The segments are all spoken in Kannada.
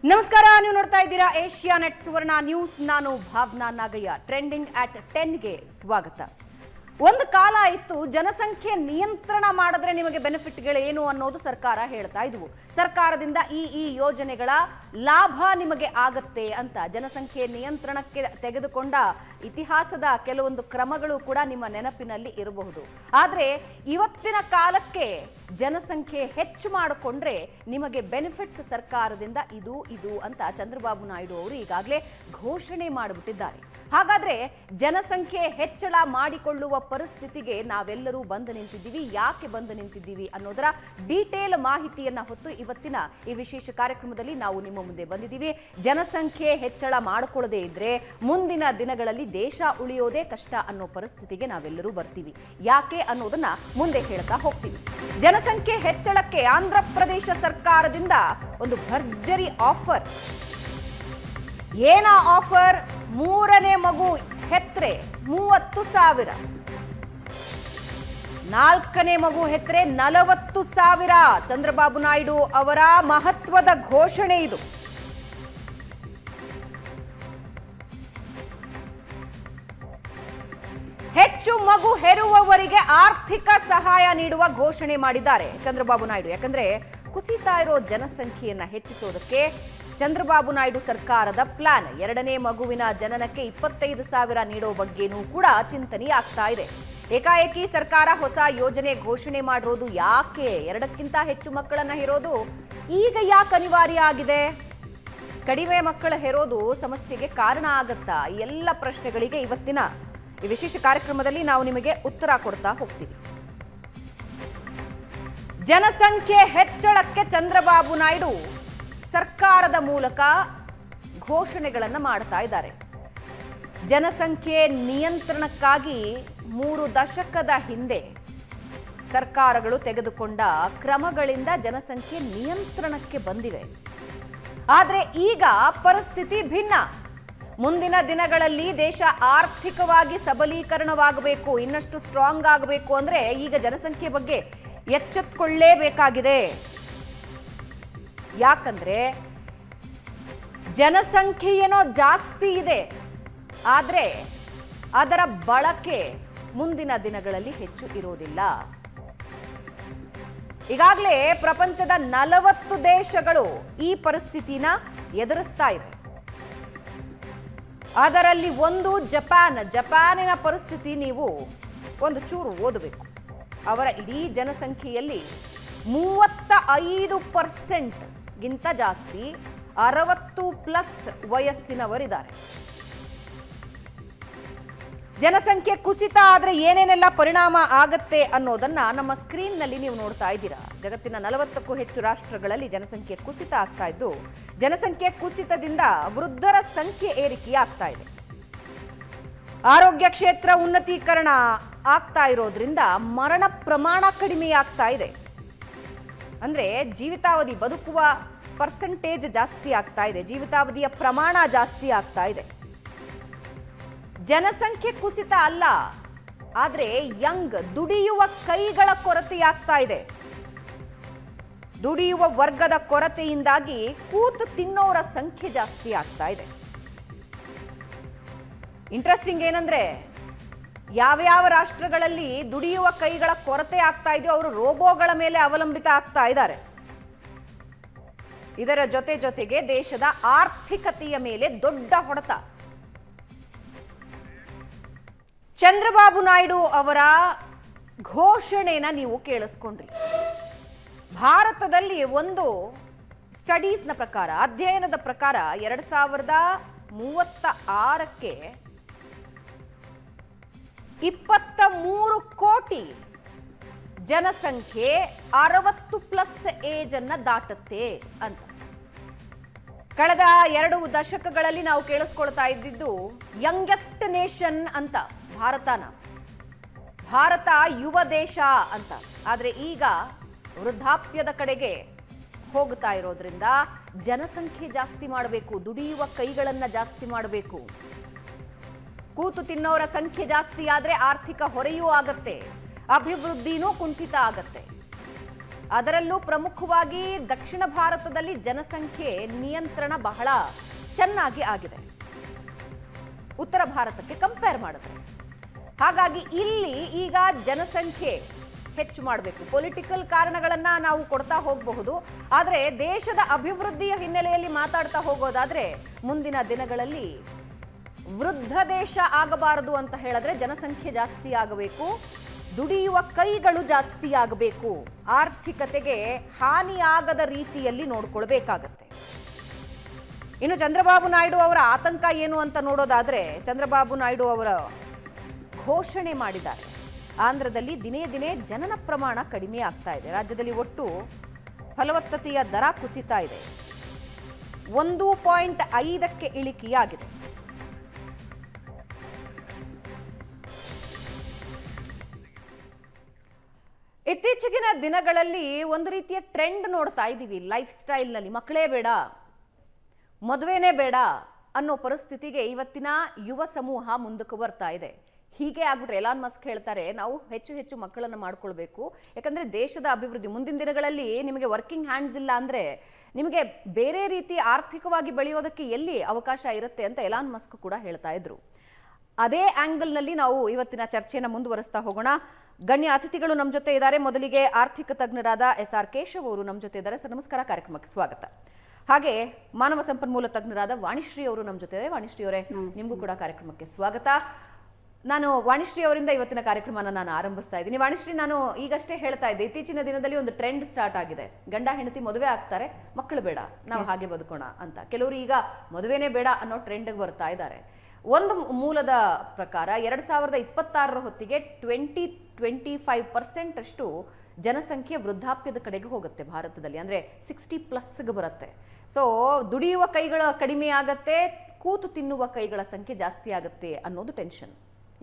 ನಮಸ್ಕಾರ, ನೀವು ನೋಡ್ತಾ ಇದ್ದೀರಾ ಏಷ್ಯಾ ನೆಟ್ ಸುವರ್ಣ ನ್ಯೂಸ್. ನಾನು ಭಾವನಾ ನಾಗಯ್ಯ. ಟ್ರೆಂಡಿಂಗ್ ಅಟ್ 10ಗೆ ಸ್ವಾಗತ. ಒಂದು ಕಾಲ ಇತ್ತು, ಜನಸಂಖ್ಯೆ ನಿಯಂತ್ರಣ ಮಾಡಿದ್ರೆ ನಿಮಗೆ ಬೆನಿಫಿಟ್ಗಳೇನು ಅನ್ನೋದು ಸರ್ಕಾರ ಹೇಳ್ತಾ ಇದ್ವು. ಸರ್ಕಾರದಿಂದ ಈ ಯೋಜನೆಗಳ ಲಾಭ ನಿಮಗೆ ಆಗತ್ತೆ ಅಂತ ಜನಸಂಖ್ಯೆ ನಿಯಂತ್ರಣಕ್ಕೆ ತೆಗೆದುಕೊಂಡ ಇತಿಹಾಸದ ಕೆಲವೊಂದು ಕ್ರಮಗಳು ಕೂಡ ನಿಮ್ಮ ನೆನಪಿನಲ್ಲಿ ಇರಬಹುದು. ಆದರೆ ಇವತ್ತಿನ ಕಾಲಕ್ಕೆ ಜನಸಂಖ್ಯೆ ಹೆಚ್ಚು ಮಾಡಿಕೊಂಡ್ರೆ ನಿಮಗೆ ಬೆನಿಫಿಟ್ಸ್ ಸರ್ಕಾರದಿಂದ ಇದು ಅಂತ ಚಂದ್ರಬಾಬು ನಾಯ್ಡು ಅವರು ಈಗಾಗಲೇ ಘೋಷಣೆ ಮಾಡಿಬಿಟ್ಟಿದ್ದಾರೆ. ಹಾಗಾದ್ರೆ ಜನಸಂಖ್ಯೆ ಹೆಚ್ಚಳ ಮಾಡಿಕೊಳ್ಳುವ ಪರಿಸ್ಥಿತಿಗೆ ನಾವೆಲ್ಲರೂ ಬಂದು ನಿಂತಿದ್ದೀವಿ. ಯಾಕೆ ಬಂದು ನಿಂತಿದ್ದೀವಿ ಅನ್ನೋದರ ಡೀಟೇಲ್ ಮಾಹಿತಿಯನ್ನ ಹೊತ್ತು ಇವತ್ತಿನ ಈ ವಿಶೇಷ ಕಾರ್ಯಕ್ರಮದಲ್ಲಿ ನಾವು ನಿಮ್ಮ ಮುಂದೆ ಬಂದಿದ್ದೀವಿ. ಜನಸಂಖ್ಯೆ ಹೆಚ್ಚಳ ಮಾಡಿಕೊಳ್ಳದೇ ಇದ್ರೆ ಮುಂದಿನ ದಿನಗಳಲ್ಲಿ ದೇಶ ಉಳಿಯೋದೇ ಕಷ್ಟ ಅನ್ನೋ ಪರಿಸ್ಥಿತಿಗೆ ನಾವೆಲ್ಲರೂ ಬರ್ತೀವಿ. ಯಾಕೆ ಅನ್ನೋದನ್ನ ಮುಂದೆ ಹೇಳ್ತಾ ಹೋಗ್ತೀವಿ. ಜನಸಂಖ್ಯೆ ಹೆಚ್ಚಳಕ್ಕೆ ಆಂಧ್ರ ಪ್ರದೇಶ ಸರ್ಕಾರದಿಂದ ಒಂದು ಭರ್ಜರಿ ಆಫರ್. ಏನ ಆಫರ್? 3ನೇ ಮಗು ಹೆತ್ರೆ 30,000, 4ನೇ ಮಗು ಹೆತ್ರೆ 40,000. ಚಂದ್ರಬಾಬು ನಾಯ್ಡು ಅವರ ಮಹತ್ವದ ಘೋಷಣೆ ಇದು. ಹೆಚ್ಚು ಮಗು ಹೆರುವವರಿಗೆ ಆರ್ಥಿಕ ಸಹಾಯ ನೀಡುವ ಘೋಷಣೆ ಮಾಡಿದ್ದಾರೆ ಚಂದ್ರಬಾಬು ನಾಯ್ಡು. ಯಾಕಂದ್ರೆ ಕುಸಿತಾ ಇರೋ ಜನಸಂಖ್ಯೆಯನ್ನ ಹೆಚ್ಚಿಸೋದಕ್ಕೆ ಚಂದ್ರಬಾಬು ನಾಯ್ಡು ಸರ್ಕಾರದ ಪ್ಲಾನ್. 2ನೇ ಮಗುವಿನ ಜನನಕ್ಕೆ 25,000 ನೀಡೋ ಬಗ್ಗೆನೂ ಕೂಡ ಚಿಂತನೆ ಆಗ್ತಾ ಇದೆ. ಏಕಾಏಕಿ ಸರ್ಕಾರ ಹೊಸ ಯೋಜನೆ ಘೋಷಣೆ ಮಾಡಿರೋದು ಯಾಕೆ? 2ಕ್ಕಿಂತ ಹೆಚ್ಚು ಮಕ್ಕಳನ್ನ ಹೆರೋದು ಈಗ ಯಾಕೆ ಅನಿವಾರ್ಯ ಆಗಿದೆ? ಕಡಿಮೆ ಮಕ್ಕಳ ಹೆರೋದು ಸಮಸ್ಯೆಗೆ ಕಾರಣ ಆಗತ್ತಾ? ಎಲ್ಲ ಪ್ರಶ್ನೆಗಳಿಗೆ ಇವತ್ತಿನ ಈ ವಿಶೇಷ ಕಾರ್ಯಕ್ರಮದಲ್ಲಿ ನಾವು ನಿಮಗೆ ಉತ್ತರ ಕೊಡ್ತಾ ಹೋಗ್ತೀವಿ. ಜನಸಂಖ್ಯೆ ಹೆಚ್ಚಳಕ್ಕೆ ಚಂದ್ರಬಾಬು ನಾಯ್ಡು ಸರ್ಕಾರದ ಮೂಲಕ ಘೋಷಣೆಗಳನ್ನು ಮಾಡ್ತಾ ಇದ್ದಾರೆ. ಜನಸಂಖ್ಯೆ ನಿಯಂತ್ರಣಕ್ಕಾಗಿ 3 ದಶಕದ ಹಿಂದೆ ಸರ್ಕಾರಗಳು ತೆಗೆದುಕೊಂಡ ಕ್ರಮಗಳಿಂದ ಜನಸಂಖ್ಯೆ ನಿಯಂತ್ರಣಕ್ಕೆ ಬಂದಿವೆ. ಆದರೆ ಈಗ ಪರಿಸ್ಥಿತಿ ಭಿನ್ನ. ಮುಂದಿನ ದಿನಗಳಲ್ಲಿ ದೇಶ ಆರ್ಥಿಕವಾಗಿ ಸಬಲೀಕರಣವಾಗಬೇಕು, ಇನ್ನಷ್ಟು ಸ್ಟ್ರಾಂಗ್ ಆಗಬೇಕು ಅಂದ್ರೆ ಈಗ ಜನಸಂಖ್ಯೆ ಬಗ್ಗೆ ಎಚ್ಚೆತ್ತುಕೊಳ್ಳಲೇಬೇಕಾಗಿದೆ. ಯಾಕಂದ್ರೆ ಜನಸಂಖ್ಯೆ ಏನೋ ಜಾಸ್ತಿ ಇದೆ, ಆದ್ರೆ ಅದರ ಬಳಕೆ ಮುಂದಿನ ದಿನಗಳಲ್ಲಿ ಹೆಚ್ಚು ಇರೋದಿಲ್ಲ. ಈಗಾಗಲೇ ಪ್ರಪಂಚದ 40 ದೇಶಗಳು ಈ ಪರಿಸ್ಥಿತಿನ ಎದುರಿಸ್ತಾ ಇವೆ. ಅದರಲ್ಲಿ ಒಂದು ಜಪಾನಿನ ಪರಿಸ್ಥಿತಿ ನೀವು ಒಂದು ಚೂರು ಓದಬೇಕು. ಅವರ ಇಡೀ ಜನಸಂಖ್ಯೆಯಲ್ಲಿ 35% ಗಿಂತ ಜಾಸ್ತಿ 60+ ವಯಸ್ಸಿನವರಿದ್ದಾರೆ. ಜನಸಂಖ್ಯೆ ಕುಸಿತ ಆದ್ರೆ ಏನೇನೆಲ್ಲ ಪರಿಣಾಮ ಆಗತ್ತೆ ಅನ್ನೋದನ್ನ ನಮ್ಮ ಸ್ಕ್ರೀನ್ ನಲ್ಲಿ ನೀವು ನೋಡ್ತಾ ಇದ್ದೀರಾ. ಜಗತ್ತಿನ 40ಕ್ಕೂ ಹೆಚ್ಚು ರಾಷ್ಟ್ರಗಳಲ್ಲಿ ಜನಸಂಖ್ಯೆ ಕುಸಿತ ಆಗ್ತಾ ಇದ್ದು, ಜನಸಂಖ್ಯೆ ಕುಸಿತದಿಂದ ವೃದ್ಧರ ಸಂಖ್ಯೆ ಏರಿಕೆಯಾಗ್ತಾ ಇದೆ. ಆರೋಗ್ಯ ಕ್ಷೇತ್ರ ಉನ್ನತೀಕರಣ ಆಗ್ತಾ ಇರೋದ್ರಿಂದ ಮರಣ ಪ್ರಮಾಣ ಕಡಿಮೆಯಾಗ್ತಾ ಇದೆ. ಅಂದ್ರೆ ಜೀವಿತಾವಧಿ, ಬದುಕುವ ಪರ್ಸೆಂಟೇಜ್ ಜಾಸ್ತಿ ಆಗ್ತಾ ಇದೆ, ಜೀವಿತಾವಧಿಯ ಪ್ರಮಾಣ ಜಾಸ್ತಿ ಆಗ್ತಾ ಇದೆ. ಜನಸಂಖ್ಯೆ ಕುಸಿತ ಅಲ್ಲ, ಆದ್ರೆ ದುಡಿಯುವ ಕೈಗಳ ಕೊರತೆಯಾಗ್ತಾ ಇದೆ. ದುಡಿಯುವ ವರ್ಗದ ಕೊರತೆಯಿಂದಾಗಿ ಕೂತು ತಿನ್ನೋರ ಸಂಖ್ಯೆ ಜಾಸ್ತಿ ಆಗ್ತಾ ಇದೆ. ಇಂಟ್ರೆಸ್ಟಿಂಗ್ ಏನಂದ್ರೆ, ಯಾವ್ಯಾವ ರಾಷ್ಟ್ರಗಳಲ್ಲಿ ದುಡಿಯುವ ಕೈಗಳ ಕೊರತೆ ಆಗ್ತಾ ಇದೆಯೋ ಅವರು ರೋಬೋಗಳ ಮೇಲೆ ಅವಲಂಬಿತ ಆಗ್ತಾ ಇದ್ದಾರೆ. ಇದರ ಜೊತೆಗೆ ದೇಶದ ಆರ್ಥಿಕತೆಯ ಮೇಲೆ ದೊಡ್ಡ ಹೊಡೆತ. ಚಂದ್ರಬಾಬು ನಾಯ್ಡು ಅವರ ಘೋಷಣೆನ ನೀವು ಕೇಳಿಸ್ಕೊಂಡ್ರಿ. ಭಾರತದಲ್ಲಿ ಒಂದು ಸ್ಟಡೀಸ್ನ ಪ್ರಕಾರ, ಅಧ್ಯಯನದ ಪ್ರಕಾರ 2036ಕ್ಕೆ 23 ಕೋಟಿ ಜನಸಂಖ್ಯೆ 60+ ಏಜ್ ಅನ್ನ ದಾಟುತ್ತೆ ಅಂತ. ಕಳೆದ 2 ದಶಕಗಳಲ್ಲಿ ನಾವು ಕೇಳಿಸ್ಕೊಳ್ತಾ ಇದ್ದಿದ್ದು ಯಂಗೆಸ್ಟ್ ನೇಷನ್ ಅಂತ ಭಾರತ ಯುವ ದೇಶ ಅಂತ. ಆದ್ರೆ ಈಗ ವೃದ್ಧಾಪ್ಯದ ಕಡೆಗೆ ಹೋಗ್ತಾ ಇರೋದ್ರಿಂದ ಜನಸಂಖ್ಯೆ ಜಾಸ್ತಿ ಮಾಡಬೇಕು, ದುಡಿಯುವ ಕೈಗಳನ್ನ ಜಾಸ್ತಿ ಮಾಡಬೇಕು. ಕೂತು ತಿನ್ನೋರ ಸಂಖ್ಯೆ ಜಾಸ್ತಿ ಆದ್ರೆ ಆರ್ಥಿಕ ಹೊರೆಯೂ ಆಗತ್ತೆ, ಅಭಿವೃದ್ಧಿನೂ ಕುಂಠಿತ ಆಗತ್ತೆ. ಅದರಲ್ಲೂ ಪ್ರಮುಖವಾಗಿ ದಕ್ಷಿಣ ಭಾರತದಲ್ಲಿ ಜನಸಂಖ್ಯೆ ನಿಯಂತ್ರಣ ಬಹಳ ಚೆನ್ನಾಗಿ ಆಗಿದೆ ಉತ್ತರ ಭಾರತಕ್ಕೆ ಕಂಪೇರ್ ಮಾಡಿದ್ರೆ. ಹಾಗಾಗಿ ಇಲ್ಲಿ ಈಗ ಜನಸಂಖ್ಯೆ ಹೆಚ್ಚು ಮಾಡಬೇಕು. ಪೊಲಿಟಿಕಲ್ ಕಾರಣಗಳನ್ನ ನಾವು ಕೊಡ್ತಾ ಹೋಗಬಹುದು, ಆದರೆ ದೇಶದ ಅಭಿವೃದ್ಧಿಯ ಹಿನ್ನೆಲೆಯಲ್ಲಿ ಮಾತಾಡ್ತಾ ಹೋಗೋದಾದ್ರೆ ಮುಂದಿನ ದಿನಗಳಲ್ಲಿ ವೃದ್ಧ ದೇಶ ಆಗಬಾರದು ಅಂತ ಹೇಳಿದ್ರೆ ಜನಸಂಖ್ಯೆ ಜಾಸ್ತಿ ಆಗಬೇಕು, ದುಡಿಯುವ ಕೈಗಳು ಜಾಸ್ತಿ ಆಗಬೇಕು, ಆರ್ಥಿಕತೆಗೆ ಹಾನಿಯಾಗದ ರೀತಿಯಲ್ಲಿ ನೋಡ್ಕೊಳ್ಬೇಕಾಗತ್ತೆ. ಇನ್ನು ಚಂದ್ರಬಾಬು ನಾಯ್ಡು ಅವರ ಆತಂಕ ಏನು ಅಂತ ನೋಡೋದಾದ್ರೆ, ಚಂದ್ರಬಾಬು ನಾಯ್ಡು ಅವರ ಘೋಷಣೆ ಮಾಡಿದ್ದಾರೆ, ಆಂಧ್ರದಲ್ಲಿ ದಿನೇ ದಿನೇ ಜನನ ಪ್ರಮಾಣ ಕಡಿಮೆ ಆಗ್ತಾ ಇದೆ, ರಾಜ್ಯದಲ್ಲಿ ಒಟ್ಟು ಫಲವತ್ತತೆಯ ದರ ಕುಸಿತಾ ಇದೆ, 1.5ಕ್ಕೆ ಇಳಿಕೆಯಾಗಿದೆ. ಇತ್ತೀಚೆಗಿನ ದಿನಗಳಲ್ಲಿ ಒಂದು ರೀತಿಯ ಟ್ರೆಂಡ್ ನೋಡ್ತಾ ಇದ್ದೀವಿ ಲೈಫ್ ಸ್ಟೈಲ್ನಲ್ಲಿ. ಮಕ್ಕಳೇ ಬೇಡ, ಮದುವೆನೇ ಬೇಡ ಅನ್ನೋ ಪರಿಸ್ಥಿತಿಗೆ ಇವತ್ತಿನ ಯುವ ಸಮೂಹ ಮುಂದಕ್ಕೆ ಬರ್ತಾ ಇದೆ. ಹೀಗೆ ಆಗ್ಬಿಟ್ರೆ ಎಲಾನ್ ಮಸ್ಕ್ ಹೇಳ್ತಾರೆ, ನಾವು ಹೆಚ್ಚು ಹೆಚ್ಚು ಮಕ್ಕಳನ್ನು ಮಾಡ್ಕೊಳ್ಬೇಕು, ಯಾಕಂದ್ರೆ ದೇಶದ ಅಭಿವೃದ್ಧಿ ಮುಂದಿನ ದಿನಗಳಲ್ಲಿ ನಿಮಗೆ ವರ್ಕಿಂಗ್ ಹ್ಯಾಂಡ್ಸ್ ಇಲ್ಲ ಅಂದ್ರೆ ನಿಮಗೆ ಬೇರೆ ರೀತಿ ಆರ್ಥಿಕವಾಗಿ ಬೆಳೆಯೋದಕ್ಕೆ ಎಲ್ಲಿ ಅವಕಾಶ ಇರುತ್ತೆ ಅಂತ ಎಲಾನ್ ಮಸ್ಕ್ ಕೂಡ ಹೇಳ್ತಾ ಇದ್ರು. ಅದೇ ಆಂಗಲ್ನಲ್ಲಿ ನಾವು ಇವತ್ತಿನ ಚರ್ಚೆಯನ್ನು ಮುಂದುವರಿಸ್ತಾ ಹೋಗೋಣ. ಗಣ್ಯ ಅತಿಥಿಗಳು ನಮ್ಮ ಜೊತೆ ಇದ್ದಾರೆ. ಮೊದಲಿಗೆ ಆರ್ಥಿಕ ತಜ್ಞರಾದ SR ಕೇಶವ್ ಅವರು ನಮ್ಮ ಜೊತೆ ಇದ್ದಾರೆ. ಸರ್ ನಮಸ್ಕಾರ, ಕಾರ್ಯಕ್ರಮಕ್ಕೆ ಸ್ವಾಗತ. ಹಾಗೆ ಮಾನವ ಸಂಪನ್ಮೂಲ ತಜ್ಞರಾದ ವಾಣಿಶ್ರೀ ಅವರು ನಮ್ಮ ಜೊತೆ ಇದ್ದಾರೆ. ವಾಣಿಶ್ರೀ ಅವರೇ, ನಿಮಗೂ ಕೂಡ ಕಾರ್ಯಕ್ರಮಕ್ಕೆ ಸ್ವಾಗತ. ನಾನು ವಾಣಿಶ್ರೀ ಅವರಿಂದ ಇವತ್ತಿನ ಕಾರ್ಯಕ್ರಮನ ನಾನು ಆರಂಭಿಸ್ತಾ ಇದ್ದೀನಿ. ವಾಣಿಶ್ರೀ, ನಾನು ಈಗಷ್ಟೇ ಹೇಳ್ತಾ ಇದ್ದೆ, ಇತ್ತೀಚಿನ ದಿನದಲ್ಲಿ ಒಂದು ಟ್ರೆಂಡ್ ಸ್ಟಾರ್ಟ್ ಆಗಿದೆ. ಗಂಡ ಹೆಂಡತಿ ಮದುವೆ ಆಗ್ತಾರೆ, ಮಕ್ಕಳು ಬೇಡ, ನಾವು ಹಾಗೆ ಬದುಕೋಣ ಅಂತ. ಕೆಲವರು ಈಗ ಮದುವೆನೇ ಬೇಡ ಅನ್ನೋ ಟ್ರೆಂಡ್ಗೆ ಬರ್ತಾ ಇದ್ದಾರೆ. ಒಂದು ಮೂಲದ ಪ್ರಕಾರ 2026 ಹೊತ್ತಿಗೆ 25% ಅಷ್ಟು ಜನಸಂಖ್ಯೆ ವೃದ್ಧಾಪ್ಯದ ಕಡೆಗೆ ಹೋಗುತ್ತೆ ಭಾರತದಲ್ಲಿ, ಅಂದ್ರೆ 60+ ಬರುತ್ತೆ. ಸೊ ದುಡಿಯುವ ಕೈಗಳ ಕಡಿಮೆ ಆಗತ್ತೆ, ಕೂತು ತಿನ್ನುವ ಕೈಗಳ ಸಂಖ್ಯೆ ಜಾಸ್ತಿ ಆಗುತ್ತೆ ಅನ್ನೋದು tension.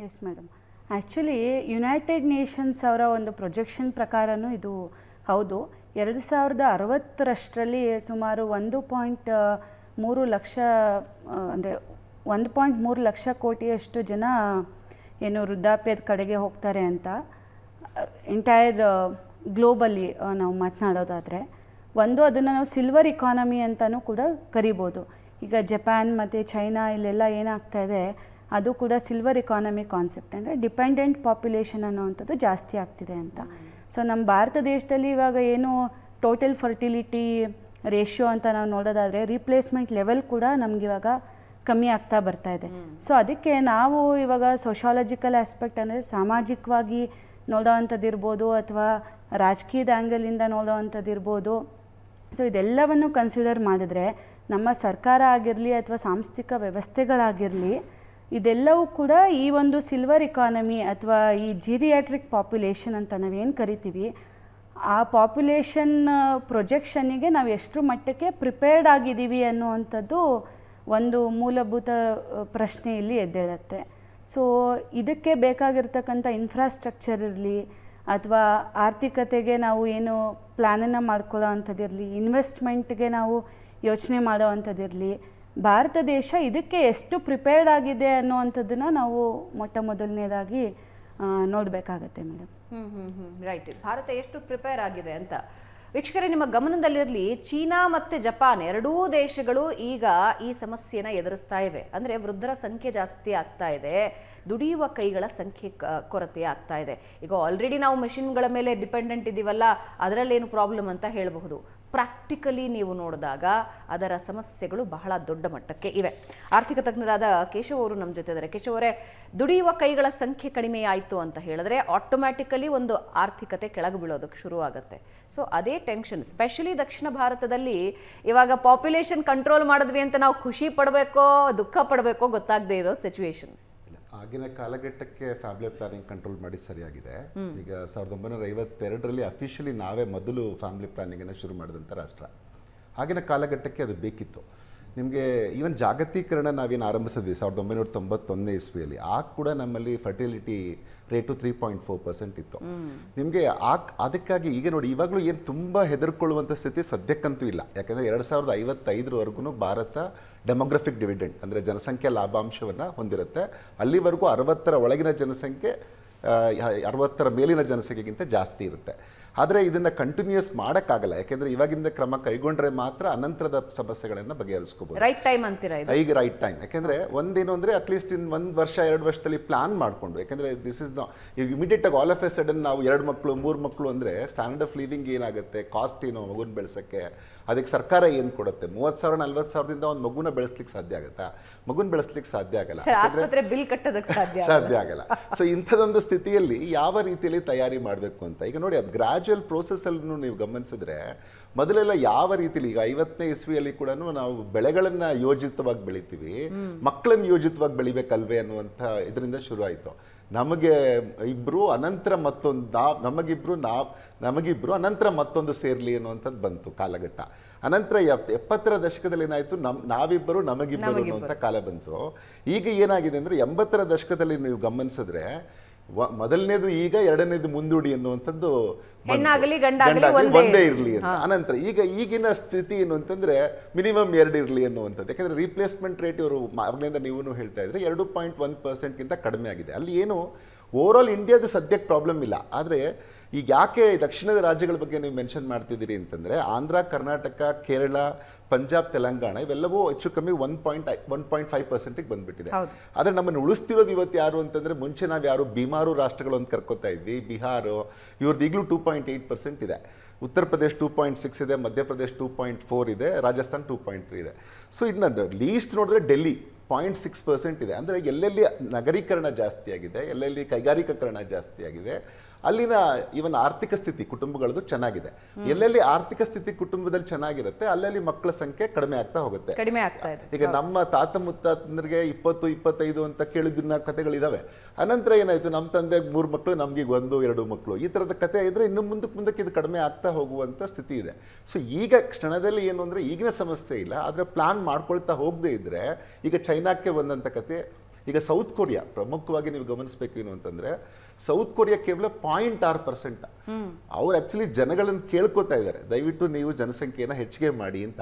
Yes madam, actually United Nations ಅವರ ಒಂದು ಪ್ರೊಜೆಕ್ಷನ್ ಪ್ರಕಾರನೂ ಇದು ಹೌದು. 2060 ಸುಮಾರು 1.3 ಲಕ್ಷ ಅಂದರೆ 1.3 ಲಕ್ಷ ಕೋಟಿಯಷ್ಟು ಜನ ಏನು ವೃದ್ಧಾಪ್ಯದ ಕಡೆಗೆ ಹೋಗ್ತಾರೆ ಅಂತ ಎಂಟೈರ್ ಗ್ಲೋಬಲ್ಲಿ ನಾವು ಮಾತನಾಡೋದಾದರೆ. ಅದನ್ನು ನಾವು ಸಿಲ್ವರ್ ಇಕಾನಮಿ ಅಂತಲೂ ಕೂಡ ಕರಿಬೋದು. ಈಗ ಜಪಾನ್ ಮತ್ತು ಚೈನಾ ಇಲ್ಲೆಲ್ಲ ಏನಾಗ್ತಾ ಇದೆ, ಅದು ಕೂಡ ಸಿಲ್ವರ್ ಇಕಾನಮಿ ಕಾನ್ಸೆಪ್ಟ್, ಅಂದರೆ ಡಿಪೆಂಡೆಂಟ್ ಪಾಪ್ಯುಲೇಷನ್ ಅನ್ನೋವಂಥದ್ದು ಜಾಸ್ತಿ ಆಗ್ತಿದೆ ಅಂತ. ಸೊ ನಮ್ಮ ಭಾರತ ದೇಶದಲ್ಲಿ ಇವಾಗ ಏನು ಟೋಟಲ್ ಫರ್ಟಿಲಿಟಿ ರೇಷಿಯೋ ಅಂತ ನಾವು ನೋಡೋದಾದರೆ ರೀಪ್ಲೇಸ್ಮೆಂಟ್ ಲೆವೆಲ್ ಕೂಡ ನಮಗಿವಾಗ ಕಮ್ಮಿ ಆಗ್ತಾ ಬರ್ತಾ ಇದೆ. ಸೊ ಅದಕ್ಕೆ ನಾವು ಇವಾಗ ಸೋಷಾಲಜಿಕಲ್ ಆಸ್ಪೆಕ್ಟ್ ಅಂದರೆ ಸಾಮಾಜಿಕವಾಗಿ ನೋಡೋವಂಥದ್ದಿರ್ಬೋದು ಅಥವಾ ರಾಜಕೀಯದ ಆ್ಯಂಗಲಿಂದ ನೋಡೋವಂಥದ್ದಿರ್ಬೋದು. ಸೊ ಇದೆಲ್ಲವನ್ನು ಕನ್ಸಿಡರ್ ಮಾಡಿದ್ರೆ ನಮ್ಮ ಸರ್ಕಾರ ಆಗಿರಲಿ ಅಥವಾ ಸಾಂಸ್ಥಿಕ ವ್ಯವಸ್ಥೆಗಳಾಗಿರಲಿ, ಇದೆಲ್ಲವೂ ಕೂಡ ಈ ಒಂದು ಸಿಲ್ವರ್ ಇಕಾನಮಿ ಅಥವಾ ಈ ಜಿರಿಯಾಟ್ರಿಕ್ ಪಾಪ್ಯುಲೇಷನ್ ಅಂತ ನಾವೇನು ಕರಿತೀವಿ, ಆ ಪಾಪ್ಯುಲೇಷನ್ ಪ್ರೊಜೆಕ್ಷನ್ನಿಗೆ ನಾವು ಎಷ್ಟು ಮಟ್ಟಕ್ಕೆ ಪ್ರಿಪೇರ್ಡ್ ಆಗಿದ್ದೀವಿ ಅನ್ನುವಂಥದ್ದು ಒಂದು ಮೂಲಭೂತ ಪ್ರಶ್ನೆ ಇಲ್ಲಿ ಎದ್ದೇಳುತ್ತೆ. ಸೊ ಇದಕ್ಕೆ ಬೇಕಾಗಿರ್ತಕ್ಕಂಥ ಇನ್ಫ್ರಾಸ್ಟ್ರಕ್ಚರ್ ಇರಲಿ ಅಥವಾ ಆರ್ಥಿಕತೆಗೆ ನಾವು ಏನು ಪ್ಲ್ಯಾನನ್ನು ಮಾಡ್ಕೊಳ್ಳೋ ಅಂಥದ್ದಿರಲಿ, ಇನ್ವೆಸ್ಟ್ಮೆಂಟ್ಗೆ ನಾವು ಯೋಚನೆ ಮಾಡೋ ಅಂಥದ್ದಿರಲಿ, ಭಾರತ ದೇಶ ಇದಕ್ಕೆ ಎಷ್ಟು ಪ್ರಿಪೇರ್ಡ್ ಆಗಿದೆ ಅನ್ನುವಂಥದ್ದನ್ನು ನಾವು ಮೊದಲನೇದಾಗಿ ನೋಡಬೇಕಾಗತ್ತೆ ಮೇಡಮ್. ರೈಟ್, ಭಾರತ ಎಷ್ಟು ಪ್ರಿಪೇರ್ ಆಗಿದೆ ಅಂತ. ವೀಕ್ಷಕರೇ, ನಿಮ್ಮ ಗಮನದಲ್ಲಿರಲಿ, ಚೀನಾ ಮತ್ತು ಜಪಾನ್ ಎರಡೂ ದೇಶಗಳು ಈಗ ಈ ಸಮಸ್ಯೆನ ಎದುರಿಸ್ತಾ ಇವೆ. ಅಂದರೆ ವೃದ್ಧರ ಸಂಖ್ಯೆ ಜಾಸ್ತಿ ಆಗ್ತಾ ಇದೆ, ದುಡಿಯುವ ಕೈಗಳ ಸಂಖ್ಯೆ ಕೊರತೆ ಆಗ್ತಾ ಇದೆ. ಈಗ ಆಲ್ರೆಡಿ ನಾವು ಮೆಷಿನ್ಗಳ ಮೇಲೆ ಡಿಪೆಂಡೆಂಟ್ ಇದ್ದೀವಲ್ಲ, ಅದರಲ್ಲೇನು ಪ್ರಾಬ್ಲಮ್ ಅಂತ ಹೇಳಬಹುದು. ಪ್ರಾಕ್ಟಿಕಲಿ ನೀವು ನೋಡಿದಾಗ ಅದರ ಸಮಸ್ಯೆಗಳು ಬಹಳ ದೊಡ್ಡ ಮಟ್ಟಕ್ಕೆ ಇವೆ. ಆರ್ಥಿಕ ತಜ್ಞರಾದ ಕೇಶವ್ ಅವರು ನಮ್ಮ ಜೊತೆ ಇದ್ದಾರೆ. ಕೇಶವ್ ಅವರೇ, ದುಡಿಯುವ ಕೈಗಳ ಸಂಖ್ಯೆ ಕಡಿಮೆ ಆಯಿತು ಅಂತ ಹೇಳಿದ್ರೆ ಆಟೋಮ್ಯಾಟಿಕಲಿ ಒಂದು ಆರ್ಥಿಕತೆ ಕೆಳಗೆ ಬೀಳೋದಕ್ಕೆ ಶುರು ಆಗುತ್ತೆ. ಸೊ ಅದೇ ಟೆನ್ಷನ್, ಸ್ಪೆಷಲಿ ದಕ್ಷಿಣ ಭಾರತದಲ್ಲಿ ಇವಾಗ ಪಾಪ್ಯುಲೇಷನ್ ಕಂಟ್ರೋಲ್ ಮಾಡಿದ್ವಿ ಅಂತ ನಾವು ಖುಷಿ ಪಡಬೇಕೋ ದುಃಖ ಪಡಬೇಕೋ ಗೊತ್ತಾಗದೇ ಇರೋ ಸಿಚುವೇಶನ್. ಆಗಿನ ಕಾಲಘಟ್ಟಕ್ಕೆ ಫ್ಯಾಮಿಲಿ ಪ್ಲಾನಿಂಗ್ ಕಂಟ್ರೋಲ್ ಮಾಡಿ ಸರಿಯಾಗಿದೆ. ಈಗ 1952 ಅಫಿಷಿಯಲಿ ನಾವೇ ಮೊದಲು ಫ್ಯಾಮಿಲಿ ಪ್ಲಾನಿಂಗನ್ನು ಶುರು ಮಾಡಿದಂಥ ರಾಷ್ಟ್ರ. ಆಗಿನ ಕಾಲಘಟ್ಟಕ್ಕೆ ಅದು ಬೇಕಿತ್ತು. ನಿಮಗೆ ಈವನ್ ಜಾಗತೀಕರಣ ನಾವೇನು ಆರಂಭಿಸಿದ್ವಿ 1991 ಇಸ್ವಿಯಲ್ಲಿ, ಆಗ ಕೂಡ ನಮ್ಮಲ್ಲಿ ಫರ್ಟಿಲಿಟಿ ರೇಟು 3.4% ಇತ್ತು. ನಿಮಗೆ ಅದಕ್ಕಾಗಿ ಈಗ ನೋಡಿ, ಇವಾಗಲೂ ಏನು ತುಂಬ ಹೆದರ್ಕೊಳ್ಳುವಂಥ ಸ್ಥಿತಿ ಸದ್ಯಕ್ಕಂತೂ ಇಲ್ಲ. ಯಾಕಂದರೆ 2055 ಭಾರತ ಡೆಮೋಗ್ರಫಿಕ್ ಡಿವಿಡೆಂಡ್ ಅಂದರೆ ಜನಸಂಖ್ಯೆ ಲಾಭಾಂಶವನ್ನು ಹೊಂದಿರುತ್ತೆ. ಅಲ್ಲಿವರೆಗೂ 60ರ ಒಳಗಿನ ಜನಸಂಖ್ಯೆ 60ರ ಮೇಲಿನ ಜನಸಂಖ್ಯೆಗಿಂತ ಜಾಸ್ತಿ ಇರುತ್ತೆ. ಆದರೆ ಇದನ್ನು ಕಂಟಿನ್ಯೂಸ್ ಮಾಡೋಕ್ಕಾಗಲ್ಲ, ಯಾಕೆಂದರೆ ಇವಾಗಿಂದ ಕ್ರಮ ಕೈಗೊಂಡ್ರೆ ಮಾತ್ರ ಅನಂತರದ ಸಮಸ್ಯೆಗಳನ್ನು ಬಗೆಹರಿಸ್ಕೋಬೋದು. ರೈಟ್ ಟೈಮ್ ಅಂತೀರಾ ಇದು? ಈಗ ರೈಟ್ ಟೈಮ್. ಯಾಕೆಂದರೆ ಒಂದೇನು ಅಂದರೆ ಅಟ್ಲೀಸ್ಟ್ ಇನ್ನು 1 ವರ್ಷ 2 ವರ್ಷದಲ್ಲಿ ಪ್ಲಾನ್ ಮಾಡಿಕೊಂಡು, ಯಾಕೆಂದರೆ ದಿಸ್ ಇಸ್ ಈಗ ಇಮಿಡಿಯೇಟಾಗಿ ಆಲ್ ಆಫ್ ಎ ಸಡನ್ ನಾವು 2 ಮಕ್ಕಳು 3 ಮಕ್ಕಳು ಅಂದರೆ ಸ್ಟ್ಯಾಂಡರ್ಡ್ ಆಫ್ ಲಿವಿಂಗ್ ಏನಾಗುತ್ತೆ, ಕಾಸ್ಟ್ ಏನು ಮಗುನ ಬೆಳೆಸೋಕ್ಕೆ, ಅದಕ್ಕೆ ಸರ್ಕಾರ ಏನು ಕೊಡುತ್ತೆ? 30,000 40,000ದಿಂದ ಒಂದು ಮಗುನ ಬೆಳೆಸ್ಲಿಕ್ಕೆ ಸಾಧ್ಯ ಆಗುತ್ತಾ? ಮಗುನ ಬೆಳೆಸ್ಲಿಕ್ಕೆ ಸಾಧ್ಯ ಆಗಲ್ಲ, ಆಸ್ಪತ್ರೆ ಬಿಲ್ ಕಟ್ಟೋದಕ್ಕೆ ಸಾಧ್ಯ ಆಗಲ್ಲ. ಸೊ ಇಂಥದೊಂದು ಸ್ಥಿತಿಯಲ್ಲಿ ಯಾವ ರೀತಿಯಲ್ಲಿ ತಯಾರಿ ಮಾಡಬೇಕು ಅಂತ ಈಗ ನೋಡಿ, ಅದು ಗ್ರಾಜುವಲ್ ಪ್ರೋಸೆಸ್ಸನ್ನು ನೀವು ಗಮನಿಸಿದ್ರೆ ಮೊದಲೆಲ್ಲ ಯಾವ ರೀತಿಲಿ ಈಗ 50ನೇ ಇಸ್ವಿಯಲ್ಲಿ ಕೂಡ ನಾವು ಬೆಳೆಗಳನ್ನ ಯೋಜಿತವಾಗಿ ಬೆಳಿತೀವಿ, ಮಕ್ಕಳನ್ನ ಯೋಜಿತವಾಗಿ ಬೆಳಿಬೇಕಲ್ವೇ ಅನ್ನುವಂಥ ಇದರಿಂದ ಶುರು ಆಯಿತು. ನಮಗೆ ಇಬ್ರು ಅನಂತರ ಮತ್ತೊಂದು ನಮಗಿಬ್ರು ಅನಂತರ ಮತ್ತೊಂದು ಸೇರ್ಲಿ ಅನ್ನುವಂಥದ್ದು ಬಂತು ಕಾಲಘಟ್ಟ. ಅನಂತರ 70ರ ದಶಕದಲ್ಲಿ ಏನಾಯಿತು, ನಾವಿಬ್ಬರು ನಮಗಿಬ್ಬರು ಅನ್ನುವಂಥ ಕಾಲ ಬಂತು. ಈಗ ಏನಾಗಿದೆ ಅಂದರೆ 80ರ ದಶಕದಲ್ಲಿ ನೀವು ಗಮನಿಸಿದ್ರೆ ಮೊದಲನೇದು ಈಗ, ಎರಡನೇದು ಮುಂದೂಡಿ ಅನ್ನುವಂಥದ್ದು ಒಂದೇ ಇರಲಿ ಅಂತ. ಅನಂತರ ಈಗಿನ ಸ್ಥಿತಿ ಏನು ಅಂತಂದ್ರೆ ಮಿನಿಮಮ್ 2 ಇರಲಿ ಅನ್ನುವಂಥದ್ದು. ಯಾಕಂದ್ರೆ ರೀಪ್ಲೇಸ್ಮೆಂಟ್ ರೇಟ್ ಇವರು ಆಗ್ಲಿಂದ ನೀವು ಹೇಳ್ತಾ ಇದ್ರೆ 2.1% ಕಡಿಮೆ ಆಗಿದೆ. ಅಲ್ಲಿ ಏನು ಓವರ್ ಆಲ್ ಇಂಡಿಯಾದ ಸದ್ಯಕ್ಕೆ ಪ್ರಾಬ್ಲಮ್ ಇಲ್ಲ. ಆದರೆ ಈಗ ಯಾಕೆ ದಕ್ಷಿಣದ ರಾಜ್ಯಗಳ ಬಗ್ಗೆ ನೀವು ಮೆನ್ಷನ್ ಮಾಡ್ತಿದ್ದೀರಿ ಅಂತಂದರೆ ಆಂಧ್ರ, ಕರ್ನಾಟಕ, ಕೇರಳ, ಪಂಜಾಬ್, ತೆಲಂಗಾಣ ಇವೆಲ್ಲವೂ ಹೆಚ್ಚು ಕಮ್ಮಿ 1.5%ಗೆ ಬಂದ್ಬಿಟ್ಟಿದೆ. ಆದರೆ ನಮ್ಮನ್ನು ಉಳಿಸ್ತಿರೋದು ಇವತ್ತು ಯಾರು ಅಂತಂದರೆ, ಮುಂಚೆ ನಾವು ಯಾರು ಬಿಮಾರು ರಾಷ್ಟ್ರಗಳು ಅಂತ ಕರ್ಕೋತಾ ಇದ್ವಿ, ಬಿಹಾರ ಇವ್ರದ್ದು ಈಗಲೂ 2.8% ಇದೆ, ಉತ್ತರ ಪ್ರದೇಶ್ 2.6 ಇದೆ, ಮಧ್ಯಪ್ರದೇಶ್ 2.4 ಇದೆ, ರಾಜಸ್ಥಾನ್ 2.3 ಇದೆ. ಸೊ ಇದನ್ನ ಲೀಸ್ಟ್ ನೋಡಿದ್ರೆ ಡೆಲ್ಲಿ 0.6% ಇದೆ. ಅಂದರೆ ಎಲ್ಲೆಲ್ಲಿ ನಗರೀಕರಣ ಜಾಸ್ತಿ ಆಗಿದೆ, ಎಲ್ಲೆಲ್ಲಿ ಕೈಗಾರಿಕೀಕರಣ ಜಾಸ್ತಿ ಆಗಿದೆ, ಅಲ್ಲಿನ ಇವನ್ ಆರ್ಥಿಕ ಸ್ಥಿತಿ ಕುಟುಂಬಗಳದ್ದು ಚೆನ್ನಾಗಿದೆ. ಎಲ್ಲೆಲ್ಲಿ ಆರ್ಥಿಕ ಸ್ಥಿತಿ ಕುಟುಂಬದಲ್ಲಿ ಚೆನ್ನಾಗಿರುತ್ತೆ ಅಲ್ಲಲ್ಲಿ ಮಕ್ಕಳ ಸಂಖ್ಯೆ ಕಡಿಮೆ ಆಗ್ತಾ ಹೋಗುತ್ತೆ. ಈಗ ನಮ್ಮ ತಾತ ಮುತ್ತಾತಂದ್ರಿಗೆ 20-25 ಅಂತ ಕೇಳಿದ್ದನ್ನ ಕಥೆಗಳಿದಾವೆ. ಅನಂತರ ಏನಾಯ್ತು, ನಮ್ಮ ತಂದೆ 3 ಮಕ್ಕಳು, ನಮ್ಗೆ 1-2 ಮಕ್ಕಳು, ಈ ತರದ ಕಥೆ ಇದ್ರೆ ಇನ್ನು ಮುಂದಕ್ಕೆ ಇದು ಕಡಿಮೆ ಆಗ್ತಾ ಹೋಗುವಂತ ಸ್ಥಿತಿ ಇದೆ. ಸೊ ಈಗ ಕ್ಷಣದಲ್ಲಿ ಏನು ಅಂದ್ರೆ ಈಗಿನ ಸಮಸ್ಯೆ ಇಲ್ಲ, ಆದ್ರೆ ಪ್ಲಾನ್ ಮಾಡ್ಕೊಳ್ತಾ ಹೋಗದೆ ಇದ್ರೆ ಈಗ ಚೈನಾಕ್ಕೆ ಬಂದಂತ ಕತೆ. ಈಗ ಸೌತ್ ಕೊರಿಯಾ ಪ್ರಮುಖವಾಗಿ ನೀವು ಗಮನಿಸಬೇಕು ಏನು ಅಂತಂದ್ರೆ, ಸೌತ್ ಕೊರಿಯಾ ಕೇವಲ 0.6%. ಅವ್ರು ಆಕ್ಚುಲಿ ಜನಗಳನ್ನು ಕೇಳ್ಕೊತಾ ಇದ್ದಾರೆ, ದಯವಿಟ್ಟು ನೀವು ಜನಸಂಖ್ಯೆನ ಹೆಚ್ಚಿಗೆ ಮಾಡಿ ಅಂತ.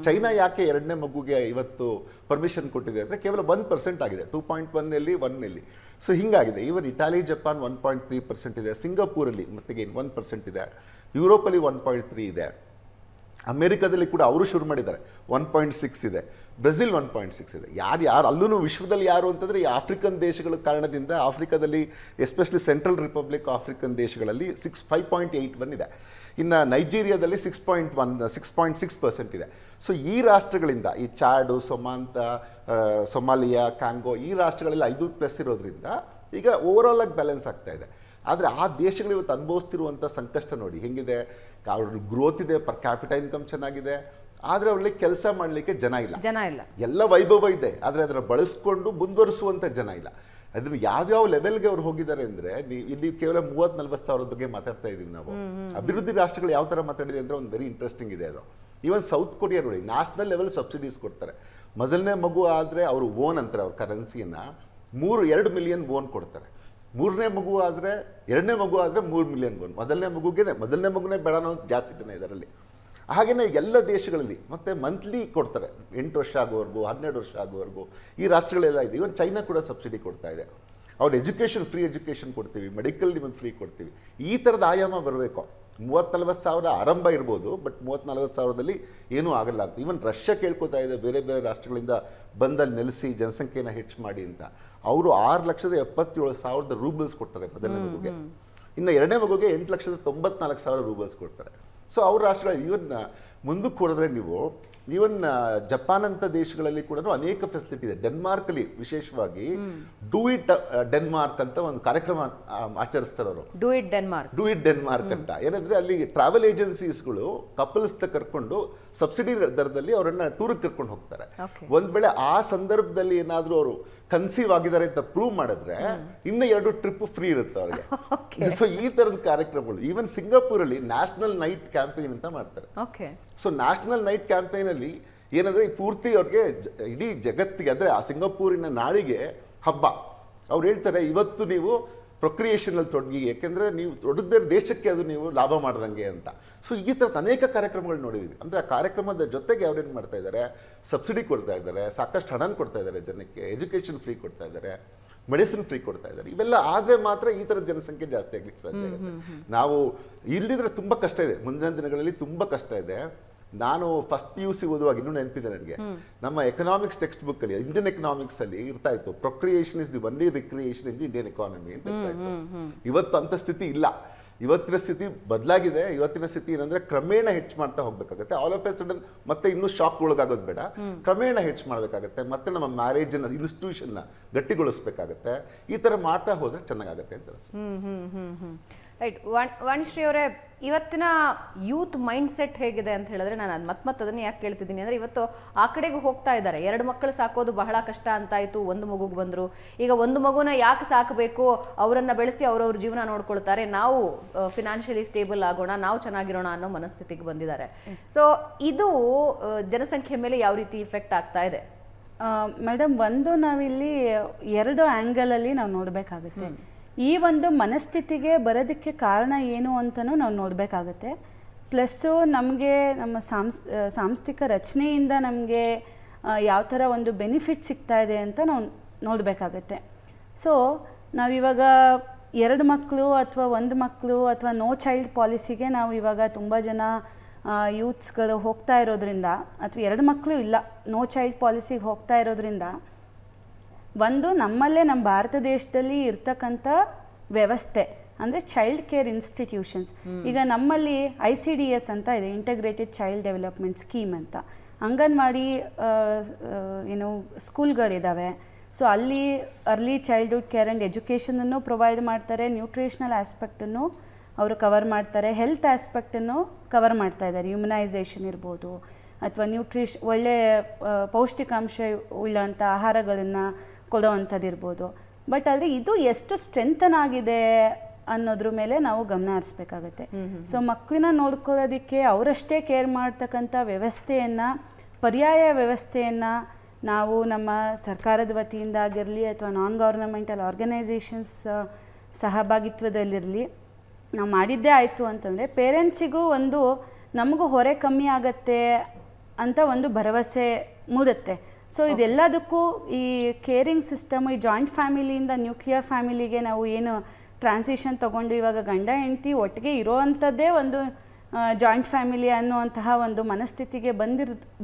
ಚೈನಾ ಯಾಕೆ 2ನೇ ಮಗುಗೆ ಇವತ್ತು ಪರ್ಮಿಷನ್ ಕೊಟ್ಟಿದೆ ಅಂದ್ರೆ ಕೇವಲ 1% ಆಗಿದೆ, 2.1 1 ಸೊ ಹಿಂಗಾಗಿದೆ. ಈವನ್ ಇಟಾಲಿ, ಜಪಾನ್ 1.3% ಇದೆ, ಸಿಂಗಾಪುರಲ್ಲಿ ಮತ್ತೆ 1% ಇದೆ, ಯುರೋಪಲ್ಲಿ 1.3 ಇದೆ, ಅಮೆರಿಕದಲ್ಲಿ ಕೂಡ ಅವರು ಶುರು ಮಾಡಿದ್ದಾರೆ 1.6 ಇದೆ, ಬ್ರೆಜಿಲ್ 1.6 ಇದೆ. ಯಾರು ಅಲ್ಲೂ ವಿಶ್ವದಲ್ಲಿ ಯಾರು ಅಂತಂದರೆ ಈ ಆಫ್ರಿಕನ್ ದೇಶಗಳ ಕಾರಣದಿಂದ ಆಫ್ರಿಕಾದಲ್ಲಿ ಎಸ್ಪೆಷಲಿ ಸೆಂಟ್ರಲ್ ರಿಪಬ್ಲಿಕ್ ಆಫ್ರಿಕನ್ ದೇಶಗಳಲ್ಲಿ 5.81 ಇದೆ. ಇನ್ನು ನೈಜೀರಿಯಾದಲ್ಲಿ 6.6% ಇದೆ. ಸೊ ಈ ರಾಷ್ಟ್ರಗಳಿಂದ ಈ ಚಾಡು, ಸೊಮಾಲಿಯಾ, ಕಾಂಗೋ ಈ ರಾಷ್ಟ್ರಗಳಲ್ಲಿ 5+ ಇರೋದ್ರಿಂದ ಈಗ ಓವರ್ ಆಲ್ ಆಗಿ ಬ್ಯಾಲೆನ್ಸ್ ಆಗ್ತಾ ಇದೆ. ಆದರೆ ಆ ದೇಶಗಳು ಇವತ್ತು ಅನುಭವಿಸ್ತಿರುವಂಥ ಸಂಕಷ್ಟ ನೋಡಿ ಹೆಂಗಿದೆ. ಅವ್ರ ಗ್ರೋತ್ ಇದೆ, ಪರ್ ಕ್ಯಾಪಿಟಲ್ ಇನ್ಕಮ್ ಚೆನ್ನಾಗಿದೆ, ಆದರೆ ಅವ್ರಲ್ಲಿ ಕೆಲಸ ಮಾಡಲಿಕ್ಕೆ ಜನ ಇಲ್ಲ. ಎಲ್ಲ ವೈಭವ ಇದೆ, ಆದರೆ ಅದರ ಬಳಸ್ಕೊಂಡು ಮುಂದುವರಿಸುವಂಥ ಜನ ಇಲ್ಲ. ಅದನ್ನು ಯಾವ್ಯಾವ ಲೆವೆಲ್ಗೆ ಅವ್ರು ಹೋಗಿದ್ದಾರೆ ಅಂದರೆ, ಇಲ್ಲಿ ಕೇವಲ 30-40 ಸಾವಿರದ ಬಗ್ಗೆ ಮಾತಾಡ್ತಾ ಇದೀವಿ ನಾವು. ಅಭಿವೃದ್ಧಿ ರಾಷ್ಟ್ರಗಳು ಯಾವ ಥರ ಮಾತಾಡಿದೆ ಅಂದರೆ ಒಂದು ವೆರಿ ಇಂಟ್ರೆಸ್ಟಿಂಗ್ ಇದೆ ಅದು. ಈವನ್ ಸೌತ್ ಕೊರಿಯಾ ನೋಡಿ, ನ್ಯಾಷನಲ್ ಲೆವೆಲ್ ಸಬ್ಸಿಡೀಸ್ ಕೊಡ್ತಾರೆ. ಮೊದಲನೇ ಮಗು ಆದರೆ ಅವರು ಓನ್ ಅಂತಾರೆ, ಅವ್ರ ಕರೆನ್ಸಿಯನ್ನು 2 ಮಿಲಿಯನ್ ಓನ್ ಕೊಡ್ತಾರೆ. 3ನೇ ಮಗು ಆದರೆ 2ನೇ ಮಗು ಆದರೆ 3 ಮಿಲಿಯನ್ ಓನ್. ಮೊದಲನೇ ಮಗುನೇ ಬೇಡ ಅನ್ನೋ ಜಾಸ್ತಿ ಜನ ಇದರಲ್ಲಿ. ಹಾಗೆಯೇ ಎಲ್ಲ ದೇಶಗಳಲ್ಲಿ ಮತ್ತೆ ಮಂತ್ಲಿ ಕೊಡ್ತಾರೆ, 8 ವರ್ಷ ಆಗೋವರೆಗೂ, 12 ವರ್ಷ ಆಗೋವರೆಗೂ ಈ ರಾಷ್ಟ್ರಗಳೆಲ್ಲ ಇದೆ. ಇವನ್ ಚೈನಾ ಕೂಡ ಸಬ್ಸಿಡಿ ಕೊಡ್ತಾ ಇದೆ. ಅವ್ರ ಎಜುಕೇಷನ್, ಫ್ರೀ ಎಜುಕೇಷನ್ ಕೊಡ್ತೀವಿ, ಮೆಡಿಕಲ್ ನಿಮಗೆ ಫ್ರೀ ಕೊಡ್ತೀವಿ. ಈ ಥರದ ಆಯಾಮ ಬರಬೇಕು. 30-40 ಸಾವಿರ ಆರಂಭ ಇರ್ಬೋದು, ಬಟ್ 30-40 ಸಾವಿರದಲ್ಲಿ ಏನೂ ಆಗಲ್ಲ ಅಂತ. ಈವನ್ ರಷ್ಯಾ ಕೇಳ್ಕೊತಾ ಇದೆ ಬೇರೆ ಬೇರೆ ರಾಷ್ಟ್ರಗಳಿಂದ ಬಂದಲ್ಲಿ ನೆಲೆಸಿ ಜನಸಂಖ್ಯೆನ ಹೆಚ್ಚು ಮಾಡಿ ಅಂತ. ಅವರು 6,77,000 ರೂಬಲ್ಸ್ ಕೊಡ್ತಾರೆ ಮೊದಲನೇ ಮಗುಗೆ. ಇನ್ನು 2ನೇ ಮಗುಗೆ 8,94,000 ರೂಬಲ್ಸ್ ಕೊಡ್ತಾರೆ. ಸೊ ಅವ್ರ ರಾಷ್ಟ್ರಗಳು ಇವನ್ ಮುಂದಕ್ಕೆ ಹೋದ್ರೆ ನೀವು ಈವನ್ ಜಪಾನ್ ಅಂತ ದೇಶಗಳಲ್ಲಿ ಕೂಡ ಅನೇಕ ಫೆಸಿಲಿಟಿ ಇದೆ. ಡೆನ್ಮಾರ್ಕ್ ಅಲ್ಲಿ ವಿಶೇಷವಾಗಿ ಡೂ ಇಟ್ ಡೆನ್ಮಾರ್ಕ್ ಅಂತ ಒಂದು ಕಾರ್ಯಕ್ರಮ ಆಚರಿಸ್ತಾರೆ ಅವರು. ಡೂ ಇಟ್ ಡೆನ್ಮಾರ್ಕ್ ಅಂತ ಏನಂದ್ರೆ, ಅಲ್ಲಿ ಟ್ರಾವೆಲ್ ಏಜೆನ್ಸೀಸ್ಗಳು ಕಪಲ್ಸ್ ಕರ್ಕೊಂಡು ಸಬ್ಸಿಡಿ ದರದಲ್ಲಿ ಅವರನ್ನ ಟೂರ್ಗೆ ಕರ್ಕೊಂಡು ಹೋಗ್ತಾರೆ. ಒಂದ್ ವೇಳೆ ಆ ಸಂದರ್ಭದಲ್ಲಿ ಏನಾದ್ರೂ ಅವರು ಕನ್ಸೀವ್ ಆಗಿದ್ದಾರೆ ಅಂತ ಪ್ರೂವ್ ಮಾಡಿದ್ರೆ ಇನ್ನು 2 ಟ್ರಿಪ್ ಫ್ರೀ ಇರುತ್ತೆ ಅವ್ರಿಗೆ. ಸೊ ಈ ತರದ ಕಾರ್ಯಕ್ರಮಗಳು ಈವನ್ ಸಿಂಗಾಪುರಲ್ಲಿ ನ್ಯಾಷನಲ್ ನೈಟ್ ಕ್ಯಾಂಪೇನ್ ಅಂತ ಮಾಡ್ತಾರೆ. ಸೊ ನ್ಯಾಷನಲ್ ನೈಟ್ ಕ್ಯಾಂಪೇನ್ ಅಲ್ಲಿ ಏನಂದ್ರೆ ಪೂರ್ತಿ ಅವ್ರಿಗೆ ಇಡೀ ಜಗತ್ತಿಗೆ, ಅಂದ್ರೆ ಆ ಸಿಂಗಾಪುರಿನ ನಾಡಿಗೆ ಹಬ್ಬ. ಅವ್ರು ಹೇಳ್ತಾರೆ, ಇವತ್ತು ನೀವು ಪ್ರೊಕ್ರಿಯೇಷನ್ ಅಲ್ಲಿ ತೊಡಗಿ, ಯಾಕೆಂದ್ರೆ ನೀವು ತೊಡಗದ ದೇಶಕ್ಕೆ ಅದು ನೀವು ಲಾಭ ಮಾಡ್ದಂಗೆ ಅಂತ. ಸೊ ಈ ಥರದ ಅನೇಕ ಕಾರ್ಯಕ್ರಮಗಳು ನೋಡಿದ್ವಿ. ಅಂದ್ರೆ ಆ ಕಾರ್ಯಕ್ರಮದ ಜೊತೆಗೆ ಅವ್ರೇನು ಮಾಡ್ತಾ ಇದ್ದಾರೆ, ಸಬ್ಸಿಡಿ ಕೊಡ್ತಾ ಇದ್ದಾರೆ, ಸಾಕಷ್ಟು ಹಣ ಕೊಡ್ತಾ ಇದ್ದಾರೆ ಜನಕ್ಕೆ, ಎಜುಕೇಷನ್ ಫ್ರೀ ಕೊಡ್ತಾ ಇದ್ದಾರೆ. ಮೆಡಿಸಿನ್ ಫ್ರೀ ಕೊಡ್ತಾ ಇದ್ದಾರೆ. ಇವೆಲ್ಲ ಆದರೆ ಮಾತ್ರ ಈ ಥರದ ಜನಸಂಖ್ಯೆ ಜಾಸ್ತಿ ಆಗ್ಲಿಕ್ಕೆ ಸಾಧ್ಯ ಆಗುತ್ತೆ. ನಾವು ಇಲ್ಲಿದ್ರೆ ತುಂಬ ಕಷ್ಟ ಇದೆ, ಮುಂದಿನ ದಿನಗಳಲ್ಲಿ ತುಂಬ ಕಷ್ಟ ಇದೆ. ನಾನು ಫಸ್ಟ್ PUC ಓದುವಾಗ ಇನ್ನೂ ನೆನಪಿದೆ ನನಗೆ, ನಮ್ಮ ಎಕನಾಮಿಕ್ಸ್ ಟೆಕ್ಸ್ಟ್ ಬುಕ್ ಅಲ್ಲಿ, ಇಂಡಿಯನ್ ಎಕನಾಮಿಕ್ಸ್ ಅಲ್ಲಿ ಇರ್ತಾ ಇತ್ತು, procreation is the only recreation in the Indian economy ಅಂತ ಇರ್ತಾ ಇತ್ತು. ಇವತ್ತು ಅಂತ ಸ್ಥಿತಿ ಇಲ್ಲ. ಇವತ್ತಿನ ಸ್ಥಿತಿ ಬದಲಾಗಿದೆ. ಇವತ್ತಿನ ಸ್ಥಿತಿ ಏನಂದ್ರೆ ಕ್ರಮೇಣ ಹೆಚ್ಚು ಮಾಡ್ತಾ ಹೋಗ್ಬೇಕಾಗತ್ತೆ. ಆಲ್ ಆಫ್ ಎ ಸಡನ್ ಮತ್ತೆ ಇನ್ನೂ ಶಾಕ್ ಒಳಗಾಗೋದು ಬೇಡ, ಕ್ರಮೇಣ ಹೆಚ್ಚು ಮಾಡಬೇಕಾಗತ್ತೆ. ಮತ್ತೆ ನಮ್ಮ ಮ್ಯಾರೇಜ್ ಇನ್ಸ್ಟಿಟ್ಯೂಷನ್ ನ ಗಟ್ಟಿಗೊಳಿಸ್ಬೇಕಾಗತ್ತೆ. ಈ ತರ ಮಾಡ್ತಾ ಹೋದ್ರೆ ಚೆನ್ನಾಗಾಗತ್ತೆ ಅಂತ ಅನ್ಸುತ್ತೆ. ರೈಟ್. ವಾಣಿಶ್ರೀ ಅವರೇ, ಇವತ್ತಿನ ಯೂತ್ ಮೈಂಡ್ ಸೆಟ್ ಹೇಗಿದೆ ಅಂತ ಹೇಳಿದ್ರೆ, ನಾನು ಅದು ಮತ್ತೆ ಅದನ್ನು ಯಾಕೆ ಕೇಳ್ತಿದ್ದೀನಿ ಅಂದರೆ, ಇವತ್ತು ಆ ಕಡೆಗೆ ಹೋಗ್ತಾ ಇದ್ದಾರೆ. 2 ಮಕ್ಕಳು ಸಾಕೋದು ಬಹಳ ಕಷ್ಟ ಅಂತಾಯಿತು, 1 ಮಗುಗೆ ಬಂದರು. ಈಗ 1 ಮಗುನ ಯಾಕೆ ಸಾಕಬೇಕು, ಅವರನ್ನು ಬೆಳೆಸಿ ಅವ್ರವ್ರ ಜೀವನ ನೋಡ್ಕೊಳ್ತಾರೆ, ನಾವು ಫಿನಾನ್ಷಿಯಲಿ ಸ್ಟೇಬಲ್ ಆಗೋಣ, ನಾವು ಚೆನ್ನಾಗಿರೋಣ ಅನ್ನೋ ಮನಸ್ಥಿತಿಗೆ ಬಂದಿದ್ದಾರೆ. ಸೊ ಇದು ಜನಸಂಖ್ಯೆ ಮೇಲೆ ಯಾವ ರೀತಿ ಇಫೆಕ್ಟ್ ಆಗ್ತಾ ಇದೆ? ಮೇಡಮ್, ಒಂದು ನಾವಿಲ್ಲಿ 2 ಆ್ಯಂಗಲಲ್ಲಿ ನಾವು ನೋಡಬೇಕಾಗುತ್ತೆ. ಈ ಒಂದು ಮನಸ್ಥಿತಿಗೆ ಬರೋದಕ್ಕೆ ಕಾರಣ ಏನು ಅಂತಲೂ ನಾವು ನೋಡಬೇಕಾಗತ್ತೆ. ಪ್ಲಸ್ಸು ನಮಗೆ ನಮ್ಮ ಸಾಂಸ್ಥಿಕ ರಚನೆಯಿಂದ ನಮಗೆ ಯಾವ ಥರ ಒಂದು ಬೆನಿಫಿಟ್ ಸಿಗ್ತಾ ಇದೆ ಅಂತ ನಾವು ನೋಡಬೇಕಾಗತ್ತೆ. ಸೊ ನಾವಿವಾಗ 2 ಮಕ್ಕಳು ಅಥವಾ 1 ಮಕ್ಕಳು ಅಥವಾ ನೋ ಚೈಲ್ಡ್ ಪಾಲಿಸಿಗೆ ನಾವು ಇವಾಗ ತುಂಬ ಜನ ಯೂತ್ಸ್ಗಳು ಹೋಗ್ತಾ ಇರೋದ್ರಿಂದ, ಅಥವಾ 2 ಮಕ್ಕಳು ಇಲ್ಲ, ನೋ ಚೈಲ್ಡ್ ಪಾಲಿಸಿಗೆ ಹೋಗ್ತಾ ಇರೋದ್ರಿಂದ, ಒಂದು ನಮ್ಮಲ್ಲೇ ನಮ್ಮ ಭಾರತ ದೇಶದಲ್ಲಿ ಇರ್ತಕ್ಕಂಥ ವ್ಯವಸ್ಥೆ ಅಂದರೆ ಚೈಲ್ಡ್ ಕೇರ್ ಇನ್ಸ್ಟಿಟ್ಯೂಷನ್ಸ್. ಈಗ ನಮ್ಮಲ್ಲಿ ICDS ಅಂತ ಇದೆ, ಇಂಟಗ್ರೇಟೆಡ್ ಚೈಲ್ಡ್ ಡೆವಲಪ್ಮೆಂಟ್ ಸ್ಕೀಮ್ ಅಂತ. ಅಂಗನವಾಡಿ ಏನು ಸ್ಕೂಲ್ಗಳಿದ್ದಾವೆ. ಸೊ ಅಲ್ಲಿ ಅರ್ಲಿ ಚೈಲ್ಡ್ಹುಡ್ ಕೇರ್ ಆ್ಯಂಡ್ ಎಜುಕೇಷನನ್ನು ಪ್ರೊವೈಡ್ ಮಾಡ್ತಾರೆ, ನ್ಯೂಟ್ರಿಷನಲ್ ಆಸ್ಪೆಕ್ಟನ್ನು ಅವರು ಕವರ್ ಮಾಡ್ತಾರೆ, ಹೆಲ್ತ್ ಆಸ್ಪೆಕ್ಟನ್ನು ಕವರ್ ಮಾಡ್ತಾ ಇದ್ದಾರೆ. ಇಮ್ಯುನೈಸೇಷನ್ ಇರ್ಬೋದು, ಅಥವಾ ಒಳ್ಳೆಯ ಪೌಷ್ಟಿಕಾಂಶ ಉಳ್ಳಂಥ ಆಹಾರಗಳನ್ನು ಕೊಡೋವಂಥದ್ದು ಇರ್ಬೋದು. ಬಟ್ ಆದರೆ ಇದು ಎಷ್ಟು ಸ್ಟ್ರೆಂಥನ್ ಆಗಿದೆ ಅನ್ನೋದ್ರ ಮೇಲೆ ನಾವು ಗಮನ ಹರಿಸ್ಬೇಕಾಗತ್ತೆ. ಸೊ ಮಕ್ಕಳನ್ನ ನೋಡ್ಕೊಳ್ಳೋದಕ್ಕೆ ಅವರಷ್ಟೇ ಕೇರ್ ಮಾಡ್ತಕ್ಕಂಥ ವ್ಯವಸ್ಥೆಯನ್ನು, ಪರ್ಯಾಯ ವ್ಯವಸ್ಥೆಯನ್ನು ನಾವು ನಮ್ಮ ಸರ್ಕಾರದ ವತಿಯಿಂದ ಆಗಿರಲಿ ಅಥವಾ ನಾನ್ ಗವರ್ನಮೆಂಟಲ್ ಆರ್ಗನೈಸೇಷನ್ಸ್ ಸಹಭಾಗಿತ್ವದಲ್ಲಿರಲಿ ನಾವು ಮಾಡಿದ್ದೇ ಆಯಿತು ಅಂತಂದರೆ ಪೇರೆಂಟ್ಸಿಗೂ ಒಂದು ನಮಗೂ ಹೊರೆ ಕಮ್ಮಿ ಆಗತ್ತೆ ಅಂತ ಒಂದು ಭರವಸೆ ಮೂಡುತ್ತೆ. ಸೊ ಇದೆಲ್ಲದಕ್ಕೂ ಈ ಕೇರಿಂಗ್ ಸಿಸ್ಟಮು, ಈ ಜಾಯಿಂಟ್ ಫ್ಯಾಮಿಲಿಯಿಂದ ನ್ಯೂಕ್ಲಿಯರ್ ಫ್ಯಾಮಿಲಿಗೆ ನಾವು ಏನು ಟ್ರಾನ್ಸಿಷನ್ ತೊಗೊಂಡು ಇವಾಗ ಗಂಡ ಹೆಂಡತಿ ಒಟ್ಟಿಗೆ ಇರೋವಂಥದ್ದೇ ಒಂದು ಜಾಯಿಂಟ್ ಫ್ಯಾಮಿಲಿ ಅನ್ನುವಂತಹ ಒಂದು ಮನಸ್ಥಿತಿಗೆ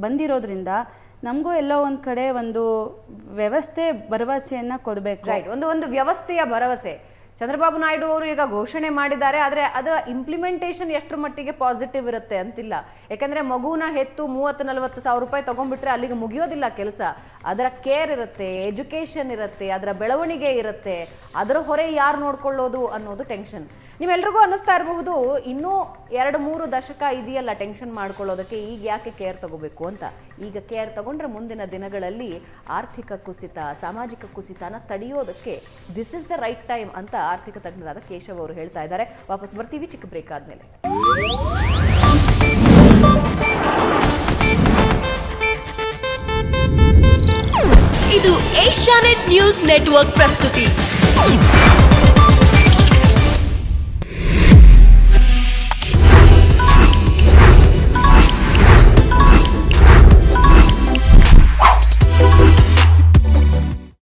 ಬಂದಿರೋದ್ರಿಂದ ನಮಗೂ ಎಲ್ಲೋ ಒಂದು ಕಡೆ ಒಂದು ವ್ಯವಸ್ಥೆ ಭರವಸೆಯನ್ನು ಕೊಡಬೇಕು. ರೈಟ್. ಒಂದು ವ್ಯವಸ್ಥೆಯ ಭರವಸೆ ಚಂದ್ರಬಾಬು ನಾಯ್ಡು ಅವರು ಈಗ ಘೋಷಣೆ ಮಾಡಿದ್ದಾರೆ. ಆದರೆ ಅದು ಇಂಪ್ಲಿಮೆಂಟೇಷನ್ ಎಷ್ಟರ ಮಟ್ಟಿಗೆ ಪಾಸಿಟಿವ್ ಇರುತ್ತೆ ಅಂತಿಲ್ಲ. ಯಾಕಂದರೆ ಮಗುನ ಹೆತ್ತು 30-40 ಸಾವಿರ ರೂಪಾಯಿ ತೊಗೊಂಡ್ಬಿಟ್ರೆ ಅಲ್ಲಿಗೆ ಮುಗಿಯೋದಿಲ್ಲ ಕೆಲಸ. ಅದರ ಕೇರ್ ಇರುತ್ತೆ, ಎಜುಕೇಷನ್ ಇರುತ್ತೆ, ಅದರ ಬೆಳವಣಿಗೆ ಇರುತ್ತೆ, ಅದರ ಹೊರೆ ಯಾರು ನೋಡ್ಕೊಳ್ಳೋದು ಅನ್ನೋದು ಟೆನ್ಷನ್. ನಿಮ್ಮೆಲ್ರಿಗೂ ಅನ್ನಿಸ್ತಾ ಇರಬಹುದು, ಇನ್ನೂ 2-3 ದಶಕ ಇದೆಯಲ್ಲ ಟೆನ್ಷನ್ ಮಾಡ್ಕೊಳ್ಳೋದಕ್ಕೆ, ಈಗ ಯಾಕೆ ಕೇರ್ ತಗೋಬೇಕು ಅಂತ. ಈಗ ಕೇರ್ ತಗೊಂಡ್ರೆ ಮುಂದಿನ ದಿನಗಳಲ್ಲಿ ಆರ್ಥಿಕ ಕುಸಿತ, ಸಾಮಾಜಿಕ ಕುಸಿತನ ತಡೆಯೋದಕ್ಕೆ this is the right time ಅಂತ ಆರ್ಥಿಕ ತಜ್ಞರಾದ ಕೇಶವ್ ಅವರು ಹೇಳ್ತಾ ಇದ್ದಾರೆ. ವಾಪಸ್ ಬರ್ತೀವಿ ಚಿಕ್ಕ ಬ್ರೇಕ್ ಆದ್ಮೇಲೆ. ಇದು ಏಷ್ಯಾನೆಟ್ ನ್ಯೂಸ್ ನೆಟ್ವರ್ಕ್ ಪ್ರಸ್ತುತಿ.